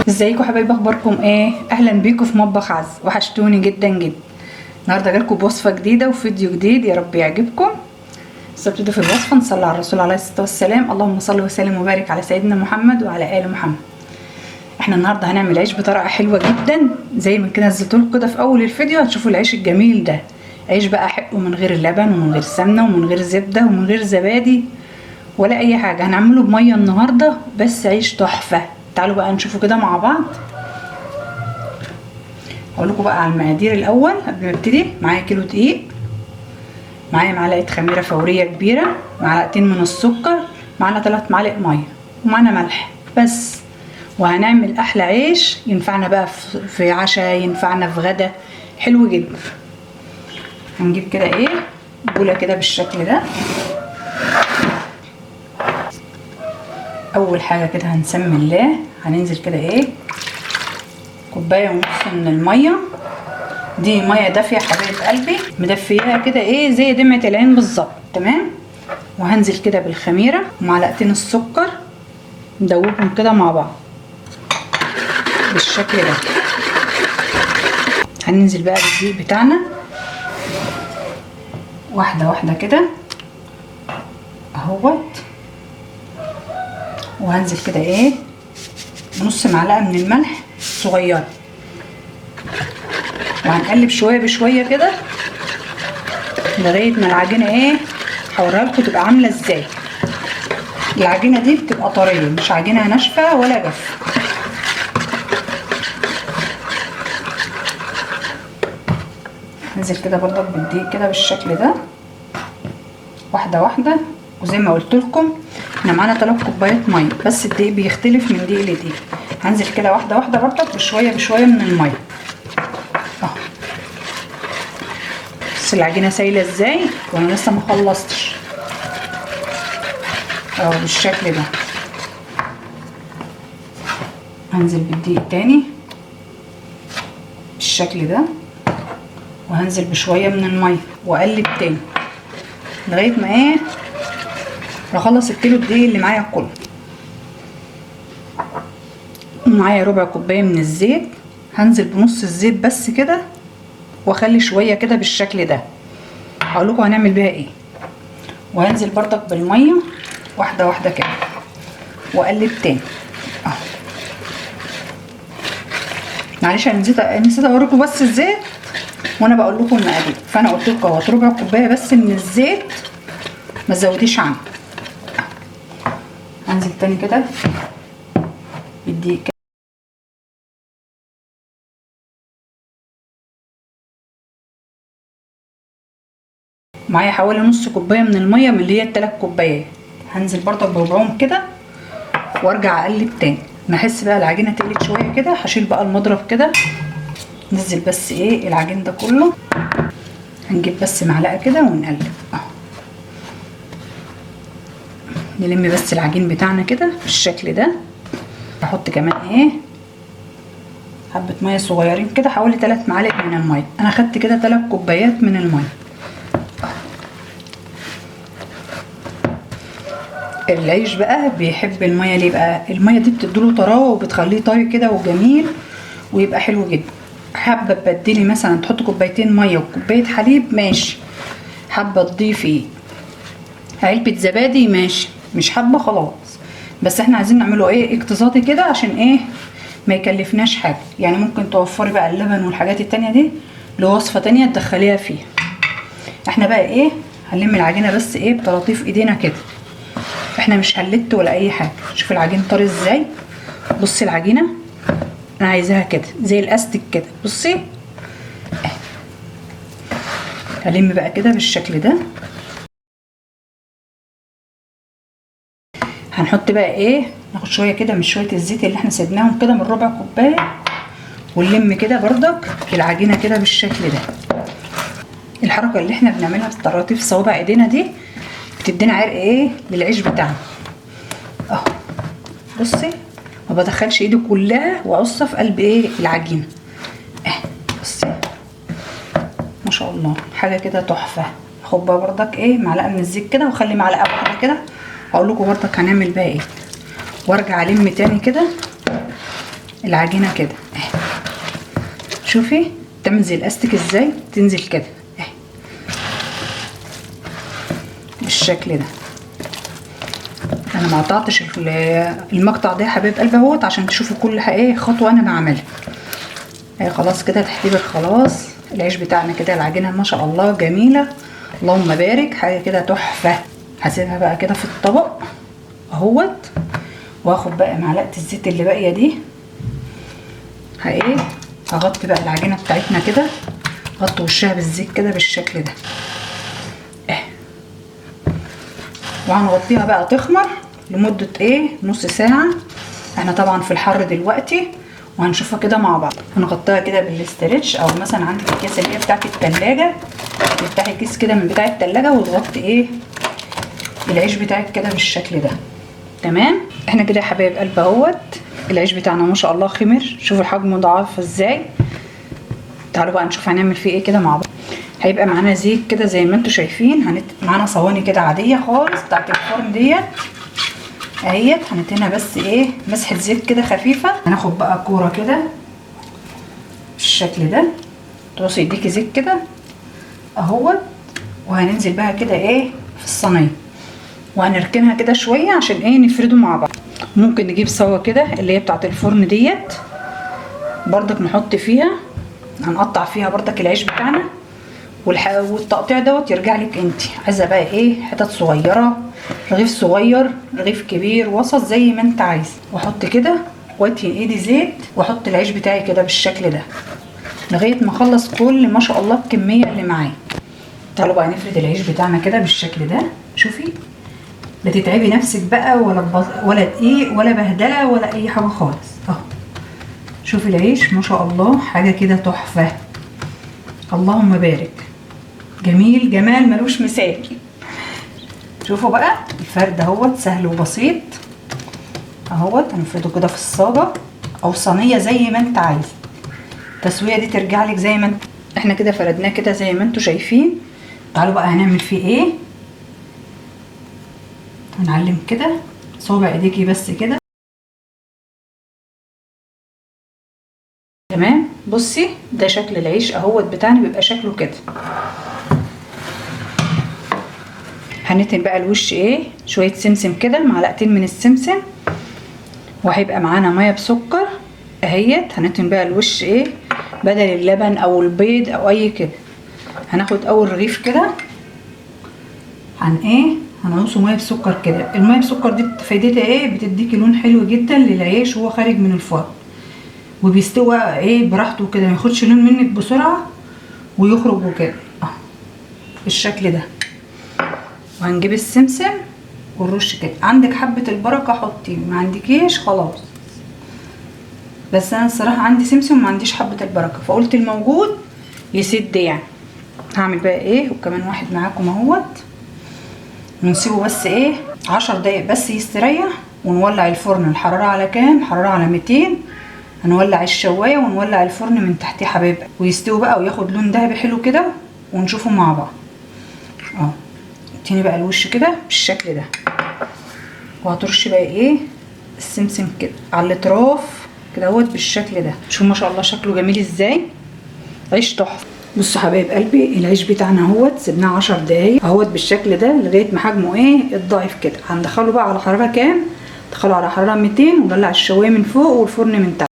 ازيكم حبايبي، اخباركم ايه؟ اهلا بيكم في مطبخ عز. وحشتوني جدا جدا. النهارده جالكم بوصفه جديده وفيديو جديد، يا رب يعجبكم. بس ابتدي في الوصفه نصلي على الرسول عليه الصلاه والسلام. اللهم صل وسلم وبارك على سيدنا محمد وعلى ال محمد. احنا النهارده هنعمل عيش بطريقه حلوه جدا، زي ما كده نزلتلكم كده في اول الفيديو. هتشوفوا العيش الجميل ده. عيش بقى حقه من غير لبن ومن غير سمنه ومن غير زبده ومن غير زبادي ولا اي حاجه. هنعمله بميه النهارده، بس عيش تحفه. تعالوا بقى نشوفه كده مع بعض. هقول لكم بقى على المقادير الاول قبل ما ابتدي. معايا كيلو دقيق، معايا معلقه خميره فوريه كبيره، معلقتين من السكر، معانا 3 معالق ميه، ومعانا ملح بس. وهنعمل احلى عيش ينفعنا بقى في عشاء، ينفعنا في غدا، حلو جدا. هنجيب كده ايه بوله كده بالشكل ده. اول حاجه كده هنسمي الله. هننزل كده ايه كوبايه ونص من الميه. دي ميه دافيه حبايب قلبي، مدفياها كده ايه زي دمعه العين بالظبط، تمام. وهنزل كده بالخميره ومعلقتين السكر، ندوبهم كده مع بعض بالشكل ده. هننزل بقى بالدقيق بتاعنا واحده واحده كده اهوت. وهنزل كده ايه نص معلقه من الملح صغيره، وهنقلب شويه بشويه كده لغايه ما العجينه ايه هوريها لكم تبقى عامله ازاي. العجينه دي بتبقى طريه، مش عجينه ناشفه ولا جافه. هنزل كده برضك بالدقيق كده بالشكل ده واحده واحده. وزي ما قلت لكم احنا معانا 3 كوبايات ميه، بس الدقيق بيختلف من دقيق لدقيق. هنزل كده واحده واحده برضك بشويه بشويه من الميه اهو. بس العجينه سايله ازاي وانا لسه ما خلصتش اهو بالشكل ده. هنزل بالدقيق تاني بالشكل ده، وهنزل بشويه من الميه واقلب تاني لغايه ما ايه اخلص الكيلو الدقيق اللي معايا كله. معايا ربع كوبايه من الزيت. هنزل بنص الزيت بس كده، واخلي شويه كده بالشكل ده. هقول لكم هنعمل بيها ايه. وهنزل برضك بالميه واحده واحده كده واقلب تاني اهو. معلش انا نسيت اوريكم بس الزيت وانا بقول لكم المقادير. فانا قلت لكم اهو ربع كوبايه بس من الزيت، ما تزوديش عنه. هنزل تاني كده بالدقيق كده. معايا حوالي نص كوبايه من الميه من اللي هي ال3 كوبايات. هنزل برضك بربعهم كده وارجع اقلب تاني. نحس بقى العجينه تقلت شويه كده، هشيل بقى المضرب كده. ننزل بس ايه العجين ده كله. هنجيب بس معلقه كده ونقلب اهو. نلم بس العجين بتاعنا كده بالشكل ده. احط كمان ايه حبه ميه صغيرين كده، حوالي 3 معالق من الميه. انا خدت كده 3 كوبايات من الميه. العيش بقى بيحب الميه ليه بقى؟ الميه دي بتديله طراوه وبتخليه طري كده وجميل ويبقى حلو جدا. حابه تبدلي مثلا تحطي كوبايتين ميه وكوبايه حليب ماشي، حابه تضيفي علبه زبادي ماشي، مش حابه خلاص. بس احنا عايزين نعمله ايه اقتصادي كده عشان ايه ما يكلفناش حاجه. يعني ممكن توفري بقى اللبن والحاجات التانية دي لوصفه تانية تدخليها فيها. احنا بقى ايه هنلم العجينه بس ايه بطراطيف ايدينا كده. احنا مش هنلت ولا اي حاجه. شوفي العجين طري ازاي. بصي العجينه انا عايزاها كده زي الاستيك كده. بصي هلم بقى كده بالشكل ده. هنحط بقى ايه ناخد شويه كده من شويه الزيت اللي احنا سيبناهم كده من ربع كوبايه، ونلم كده بردك العجينه كده بالشكل ده. الحركه اللي احنا بنعملها بطراطيف صوابع ايدينا دي بتدينا عرق ايه للعيش بتاعنا اهو. بصي ما بدخلش ايدي كلها واقصها في قلب ايه العجينه. بصي ما شاء الله حاجه كده تحفه. اخد بقى بردك ايه معلقه من الزيت كده، واخلي معلقه واحده كده. هقول لكم بردك هنعمل بقى ايه، وارجع الم تاني كده العجينه كده. شوفي تعمل زي الاستيك ازاي، تنزل كده بالشكل ده. انا ما قطعتش المقطع ده يا حبايب قلبي اهوت عشان تشوفوا كل ايه خطوه انا بعملها. خلاص كده تحتيب خلاص. العيش بتاعنا كده العجينه ما شاء الله جميله، اللهم بارك، حاجه كده تحفه. هسيبها بقى كده في الطبق اهوت، واخد بقى معلقه الزيت اللي باقيه دي هغطي بقى العجينه بتاعتنا كده، غطي وشها بالزيت كده بالشكل ده وهنغطيها بقى تخمر لمده نص ساعه. احنا طبعا في الحر دلوقتي، وهنشوفها كده مع بعض. هنغطيها كده بالاسترتش، او مثلا عندك الكيس اللي هي بتاعت التلاجة، تفتحي كيس كده من بتاع التلاجة وتغطي العيش بتاعك كده بالشكل ده. تمام. احنا كده يا حبايب قلب اهوت العيش بتاعنا ما شاء الله خمر. شوفوا الحجم ضعيف ازاي. تعالوا بقى نشوف هنعمل فيه ايه كده مع بعض. هيبقى معانا زيت كده زي ما انتم شايفين. معانا صواني كده عاديه خالص بتاعت الفرن ديت هندهنها بس مسحه زيت كده خفيفه. هناخد بقى كوره كده بالشكل ده، ترصي ايديكي زيت كده اهوت، وهننزل بقى كده في الصينيه، وهنركنها كده شويه عشان نفرده مع بعض. ممكن نجيب صوا كده اللي هي بتاعت الفرن ديت بردك نحط فيها، هنقطع فيها بردك العيش بتاعنا، والتقطيع دوت يرجع لك انت عايزه بقى حتت صغيره، رغيف صغير، رغيف كبير، وسط، زي ما انت عايز. واحط كده وادهن ايدي زيت، واحط العيش بتاعي كده بالشكل ده لغايه ما اخلص كل ما شاء الله الكميه اللي معايا. تعالوا بقى نفرد العيش بتاعنا كده بالشكل ده. شوفي لا تتعبي نفسك بقى ولا دقيق ولا بهدله ولا اي حاجه خالص اهو. شوفي العيش ما شاء الله حاجه كده تحفه، اللهم بارك، جميل جمال ملوش مثال. شوفوا بقى الفرد اهوت سهل وبسيط اهوت. هنفرده كده في الصاجه او صينيه زي ما انت عايز. التسويه دي ترجع لك زي ما انت. احنا كده فردناه كده زي ما انتم شايفين. تعالوا بقى هنعمل فيه هنعلم كده صوابع ايديكي بس كده. تمام. بصي ده شكل العيش اهوت بتاعنا، بيبقى شكله كده. هنتن بقى الوش شويه سمسم كده، معلقتين من السمسم، وهيبقى معانا ميه بسكر اهيت. هنتن بقى الوش بدل اللبن او البيض او اي كده. هناخد اول رغيف كده هنعوصه ميه بسكر كده. الميه بسكر دي فايدتها بتديكي لون حلو جدا للعيش وهو خارج من الفرن، وبيستوى براحته كده، ما ياخدش لون منك بسرعه ويخرج وكده بالشكل ده. وهنجيب السمسم ونرش كده. عندك حبه البركه حطي، ما عندكيش خلاص. بس انا الصراحه عندي سمسم وما عنديش حبه البركه، فقلت الموجود يسد يعني. هعمل بقى وكمان واحد معاكم اهوت، ونسيبه بس 10 دقايق بس يستريح. ونولع الفرن. الحراره على كام؟ حراره على 200. هنولع الشوايه ونولع الفرن من تحتيه حبايب، ويستوي بقى وياخد لون ذهبي حلو كده، ونشوفه مع بعض. اديني بقى الوش كده بالشكل ده، وهترش بقى السمسم كده على الاطراف كده اهوت بالشكل ده. شوفوا ما شاء الله شكله جميل ازاي، عيش تحفه. بصوا حبايب قلبي العيش بتاعنا اهوت سيبناه 10 دقايق اهوت بالشكل ده لغايه ما حجمه اتضاعف كده. هندخله بقى على حراره كام؟ ندخله على حراره 200، ونولع الشوايه من فوق والفرن من تحت.